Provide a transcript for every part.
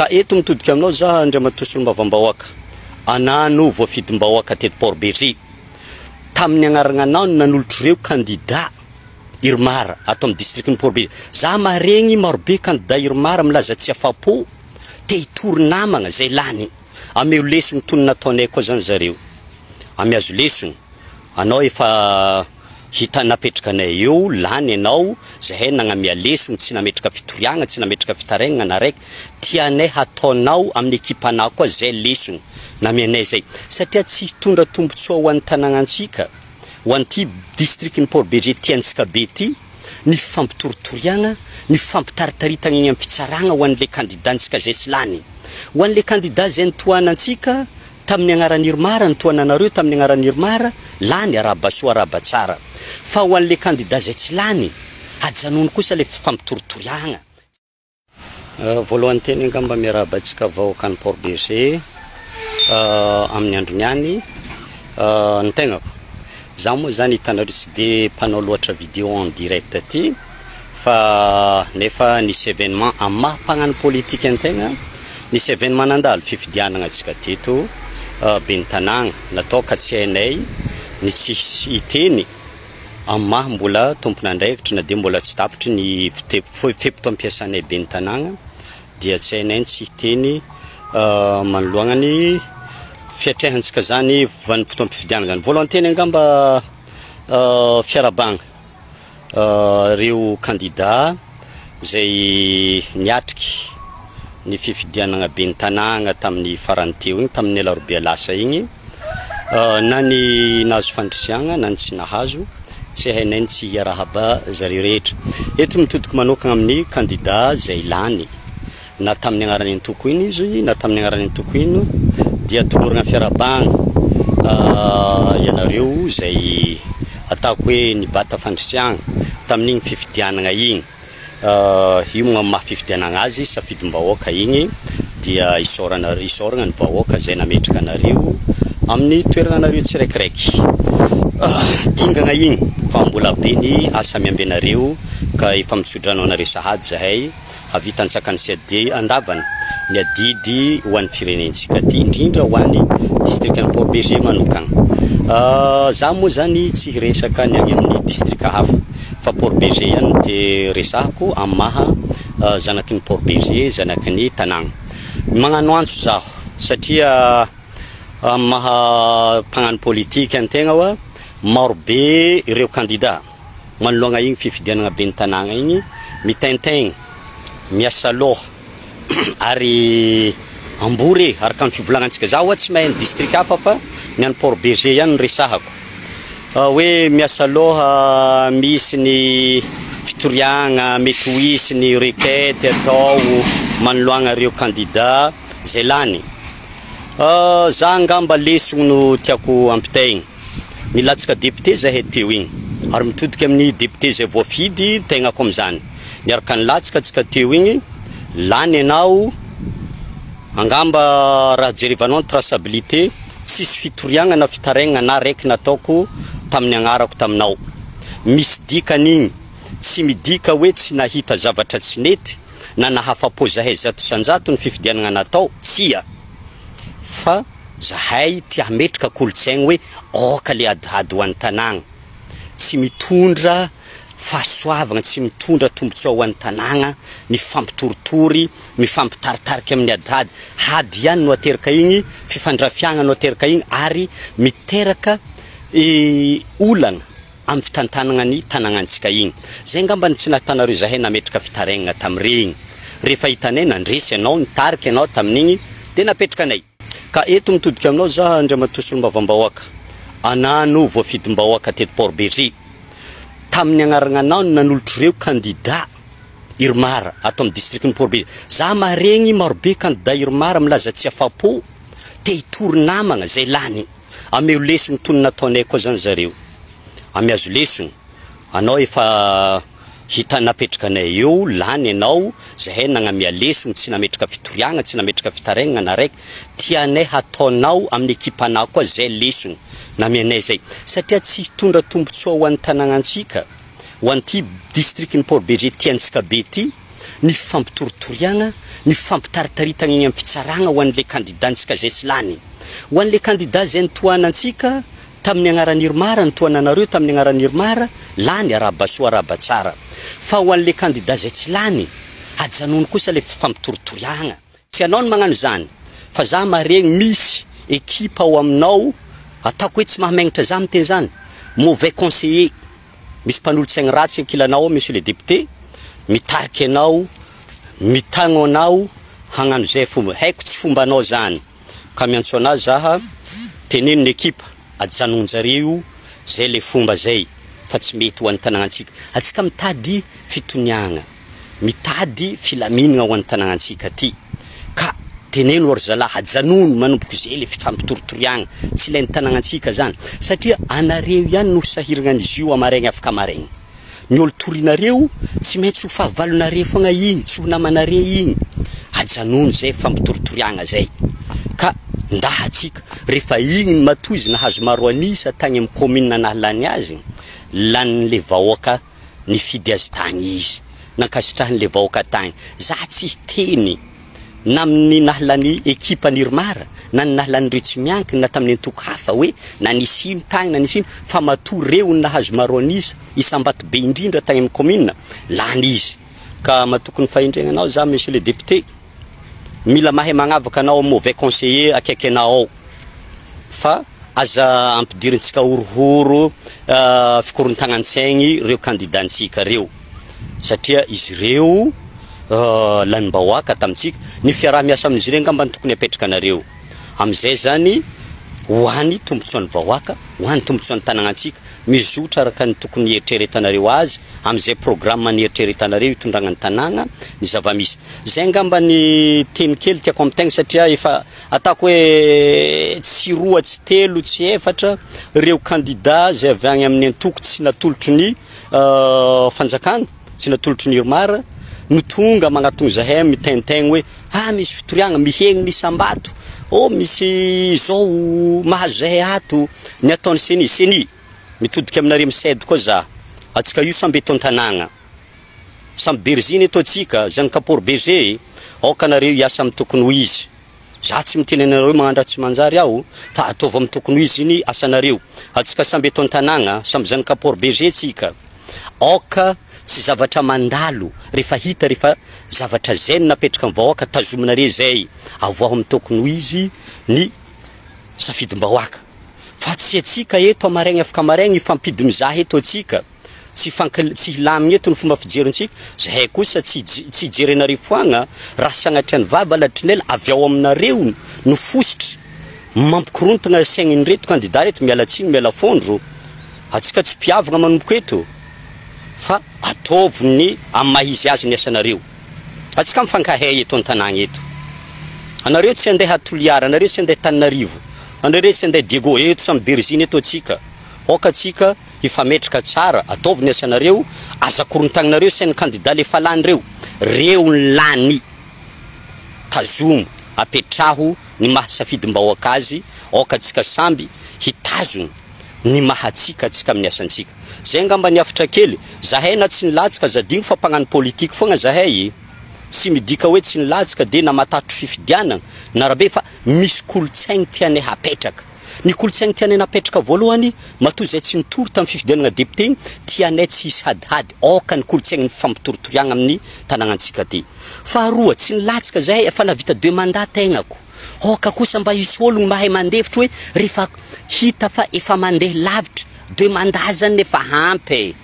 Ka eto mitodika aminao za Andriamatosolomba Mavambahoaka anano voafidim-bahoaka teto Port-Berger tamin'ny agnarana anao nanolotra ireo candidat Irmara ato amin'ny district'ny Port-Berger za maregny marobe candidat Irmara milaza tsy afapo te hitory namagna zay lany ameo lesony tony nataonay koa zany zareo ame azo lesony anao efa hita napetrakanay eo lany anao zahay nagnamia lesony tsy nametraka fitoriagna tsy nametraka fitaregna na raiky tianay hataonao amin'ny ekipanao koa zay lesony namianay zay satria tsy hitondra tombotsoa ho an'ny tanagnansika ho an'ty district'ny Port-Berger tiantsika be ty ny fampitoritoriagna ny fampitaritaritagna iny amin'ny fitsaragna ho an'le candidatsika zay tsy lany ho an'le candidat zay nitoanantsika tamin'ny agnaran'ny Irmara nitoananareo tamin'ny agnaran'ny Irmara lany arabasoa arabatsara fa ho an'le candidat zay tsy lany ajanono kosa le fampitoritoriagna voalohany teny angamba miarabantsika vahoakan'ny Port-Berger amin'ny andro niany ny tegnako za moa zany hitanareo tsy de mpanao loatra vidéo en direct ty fa nefa nisy événement amampagnano politique antegna nisy événement nandalo fifidianagna atsika teto ben'ny tanagna natao ka tsy hainay ny tsy hiteny amaha mbola tompon'andraikitra na de mbola tsy tapitry ny fepito ampiasanay ben'ny tanagna dia tsy hainay tsy hiteny manoloagnany fiatrehantsika zany vanim-potoa ampifidiana zany voalohany teny angamba fiarabagna reo candidat zay niatriky ny fifidianagna ben'ny tanagna tamin'ny farany teo igny tamin'ny alarobe lasa igny na ny nahazo fandrisiagna na ny tsy nahazo tsy hainay tsy hiarahaba zareo rehetra eto mitodika manokagna amin'ny candidat zay lany na tamin'ny agnarany antoko iny izy na tamin'ny agnarany antoko ino dia toloragna fiarabagna ianareo zay ataoko hoe nibata fandrisiagna tamin'igny fifidianagna igny io mogna maha fifidianagna azy safidim-bahoaka igny dia isoragna ny vahoaka zay nametraka anareo amin'ny toeragna anareo tsiraikiraiky dingagna igny fa mbola be ny asa miambenareo ka efa mitsodranao anareo sahady zahay avitantsakany sy ade andavany ny adidy ho an'ny firenentsika ty indrindra ho an'ny district'ny Port-Berger manokagna za moa zany tsy hiresaka ny agny amin'ny district hafa fa Port-Berger ihany te resahako amaha zanaky ny Port-Berger zanaky ny tanagna magnano antso zaho satria amaha mpagnano politique antegna wa marobe ireo candidat manoloagna igny fifidianagna ben'ny tanagna igny mitaintaigna miasa loha ary ambore araka ny fivolagnantsika za oa tsy mahay ny district hafa fa ny an'ny Port-Berger ihany resahako hoe miasa loha misy ny fitoriagna mety ho isy ny requête atao manoloagna ireo candidat zay lany za angamba lesogno no tiako ampitaigny nilatsaka député zahay teo igny ary mitodika amin'ny député zay voafidy tegnako am'zany niaraka nilatsaka atsika teo igny lany anao angamba raha jerevanao traçabilité tsisy fitoriagna na fitaregna na raiky nataoko tamin'ny agnarako taminao misy dikan'igny tsy midika hoe tsy nahita zavatra tsy nety na nahafapo zahay zato sanjato ny fifidianagna natao tsia fa zahay tia hametraka kolotsaigna hoe oka le adihady ho an'ny tanagna tsy mitondra fahasoavagna tsy mitondra tombotsoa ho an'ny tanagna ny fampitoritory ny fampitaritarik amin'ny adihady hady ihany no ateraka igny fifandrafiagna no ateraka igny ary miteraka olana amin'ny fitantanagna ny tanagnantsika igny zay ngambany tsy nahitanareo zahay nametraka fitaregna tamin'iregny rehefa hitanay nandresy anao nitarika anao tamin'igny de napetraka anay ka eto mitodika aminao za Andriamatosolomba Mavambahoaka anano voafidim-bahoaka teto Port-Berger tamin'ny agnarana anao nanolotra ireo candidat Irmara ato amin'ny district'ny Port-Berger za maregny marobe candidat Irmara milaza tsy afapo te hitory namagna zay lany ameo lesony tony nataonay koa zany zareo ame azo lesony anao efa hita napetrakanay eo lany anao zahay nagnamia lesony tsy nametraka fitoriagna tsy nametraka fitaregna na raiky tianay hataonao amin'ny ekipanao koa zay lesony namianay zay satria tsy hitondra tombotsoa ho an'ny tanagnansika ho an'ty district'ny Port-Berger tiantsika be ty ny fampitoritoriana ny fampitaritaritana eny amin'ny fitsaragna ho an'le candidatsika zay tsy lany ho an'le candidat zay nitohanantsika tamin'ny agnaran'Irmara nitohananareo tamin'ny agnaran'Irmara lany arabasoa arabatsara fa ho an'le candidat zay tsy lany ajanony kosa le fampitoritoriagna tsy anao ny magnano zany fa za maregny misy équipe ao aminao ataoko hoe tsy mahamagnitra za miteny zany mauvais conseiller misy mpanolotsaigny ratsy ankilanao monsieur le député mitariky anao mitagno anao hagnano zay fomba haiko tsy fombanao zany ka miantso anazy zaha teneno ny équipe ajanonjareo zay le fomba zay fa tsy mety ho an'ny tanàgnantsika atsika mitady fitoniagna mitady filaminagna ho an'ny tanàgnantsika ty ka teneno or zalahy ajanono manomboka zay le fampitoritoriagna tsy ilain'ny tanàgnantsika zany satria anareo ihany no sahiragna an'izy io amaregny afaka maregny ny olo torinareo tsy maintsy ho fahavalonareo fogna igny tsy ho namanareo igny ajanono zay fampitoritoriagna zay ka ndahatsika rehefa igny ny matoizy nahazo maro anisa tagny amin'ny commune nahalany azy lan'le vahoaka ny fidy azy tagny izy nankasitrahan'le vahoaka tagny za tsy teny na amin'ny nahalany équipe an'Irmara na ny nahalan'ireo tsy miankina na tamin'ny antoko hafa hoe na nisy ino tagny na nisy ino fa matoa reo ny nahazo maro anisa isambato be indrindra tagny amin'ny commune lany izy ka matokony fahendregnanao za monsieur le député mila mahay magnavaka anao mauvais conseiller akaiky anao fa aza ampidirintsika horohoro fikorontagnantsaigny reo candidatsika reo satria izy reo lanim-bahoaka tamintsika ny fiaraha-miasa amin'izy reo ngamba tokony apetraka anareo amizay zany hoany tombotsoan'ny vahoaka hoany tombotsoan'ny tanàgnantsika mizotra araka ny tokony eritreretanareo azy amizay programme ny eritreretanareo hitondragnany tanàgna ny zava-misy zay ngamba ny teny kely tiako amin'ny tegna satria efa ataoko hoe tsy roa tsy telo tsy efatra reo candidat zay avy agny amin'ny antoko tsy natolotry ny fanjakana tsy natolotry ny Irmara no tonga magnatongo zahay mitaintaigny hoe misy fitoriagna mihegny ny sambato misy zao mahazo zahay ato ny ataony seni mitodika aminareo misaidy koa za atsika io samby eto an-tanàgna samby berziny eto atsika zany kapor berger aoka anareo hiasa amin'ny tokony ho izy za tsy miteny anareo magnano ratsy manjary aho fa ataova amin'ny tokony ho izy ny asanareo atsika samby eto an-tanàgna samby zany kapor berger tsika aoka tsy zavatra mandalo rehefa hita rehefa zavatra zay napetraka amin'ny vahoaka tazominareo zay avoaho amin'ny tokony ho izy ny safidim-bahoaka fa tsy atsika eto amaregny afaka amaregny ifampidy mizaha eto atsika tsy hilamigny eto ny fomba fijerintsika zahay kosa tsy jerenareo foagna raha sagnatriany vava latrinela avy ao aminareo no fositra mampikorontagna saigny reto candidat reto mialatsiny miala fondro atsika tsy mpiavagna manomboka eto fa ataovony amin'ny mahizy azy ny asanareo atsika mifankahay eto an-tanàgna eto anareo tsy andeha Toliara anareo tsy andeha Tananarivo anareo tsy andeha Diego eto samby berziny eto atsika oka atsika ifametraka tsara ataovony asanareo aza korontagnareo sain'ny candidat le falany reo ny lany tazomo apetraho ny mahasafidim-bahoaka azy oka atsika samby hitazony ny mahatsika atsika amin'ny asantsika zay ngamba ny afatra kely zahay na tsy nilatsika zadigno fa mpagnano politique fogna zahay tsy midika hoe tsy nilatsika de na matatro fifidianana na rabe fa misy kolotsaigny tianay hapetraka ny kolotsaigny tianay napetraka voalohany matoa zay tsy nitory tamin'ny fifidianana député igny tianay tsy hisy hadihady oka ny kolotsaigny ny fampitoritoriagna amin'ny tanàgnantsika ty faharoa tsy nilatsika zahay efa navita 2 mandat tegnako oka kosa mba hisy ologno mahay mandefitra hoe rehefa hita fa efa mandeha lavitra 2 mandat zany efa hampy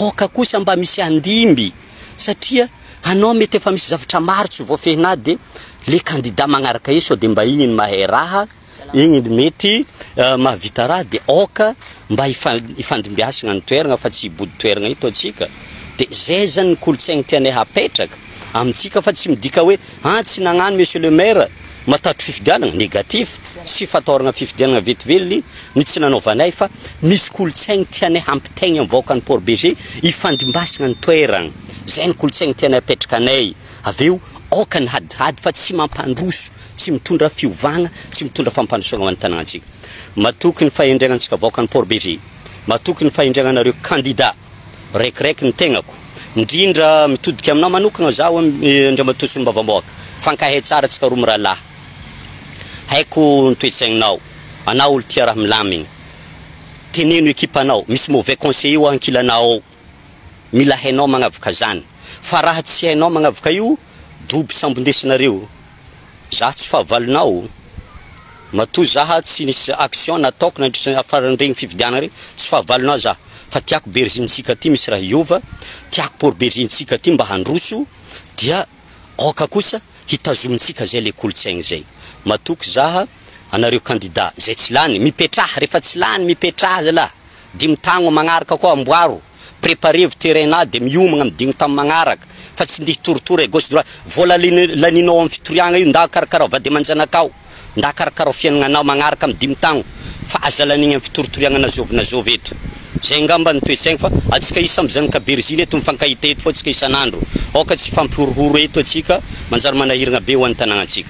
oka kosa mba misy andimby satria anao mety efa misy zavatra maro tsy voafehina de le candidat magnaraka io de mba igny ny mahay raha igny mety mahavita raha de oka mba ifandimbiasagna ny toeragna fa tsy ibody toeragna ito atsika de zay zany ny kolotsaigny tianay hapetraka amitsika fa tsy midika hoe tsy nagnano monsieur le maire matatro fifidianana négatif tsy fatoragna fifidianana vetiveliny ny tsy nanaovanay fa misy kolotsaigny tianay hampitaigny amin'ny vahoaka ny Port Berger ifandimbasagna ny toeragna zay ny kolotsaigny tianay apetraka anay aveo oka ny hadihady fa tsy mampandroso tsy mitondra fiovagna tsy mitondra fampandrosoagna ho an'ny tanàgnantsika matoky ny fahendregnantsika vahoaka ny Port Berger matoky ny fahendregnanareo candidat raikraiky ny tegnako indrindra mitodika aminao manokana zaho Andriamatoa sy Mbavamboaka fankahay tsara tsika roa miralahy haiko nitoetsaigninao anao olo tia raha milamigna teneno ekipanao misy mauvais conseiller ho ankilanao mila hainao magnavaka zany fa raha tsy hainao magnavaka io dobo sambondesinareo za tsy fahavalonao matoa zaha tsy nisy action nataoko nandritra afaran'iregny fividiana regny tsy fahavalonao za fa tiako berzintsika ty misy raha iova tiako por berzintsika ty mba handroso dia oka kosa hitazomintsika zay le kolotsaigny zay matoky zaha anareo candidat zay tsy lany mipetraha rehefa tsy lany mipetraha zala dimy tagno magnaraka koa amboaro préparez terrain de miomagna midigny tam magnaraka fa tsy ndi torotoro e gauche droite vola laninao am fitoriagna io nda karakara vady manjanakao nda karakara fiainagnanao magnaraka midimy tagno fa azalanigny am fitoritoriagna nazovy eto zay ngamba nitoetsaigny fa atsika isa amizanaka berziny eto mifankahita eto fa atsika isanandro oka tsy fampihorohoro eto atsika manjary manahiragna be ho an'ny tanagnatsika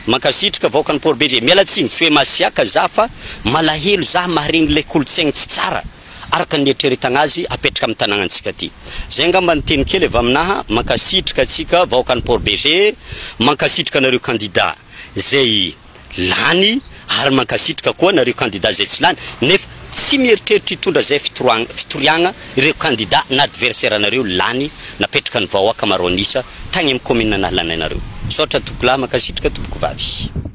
makasitrika vaokany Port Berger mialatsiny tsy hoe masiaka za fa malahelo za maharegny le kolotsaigny tsy tsara araka ny eritreretagna azy apetraka amin'ny tanagnatsika ty zay ngamba niteny kely avy aminaha makasitrika atsika vaokany Port Berger makasitrika nareo candidat zay lany ary makasitrika koa nareo candidat zay tsy lany nefa tsy mieritreritry hitondra zay fitoriagna ireo candidat na adversaire nareo lany napetraka ny vahoaka maroanisa tagny amin'ny commune nahalaninareo sotra tompoko lahy makasitrika tompoko vavy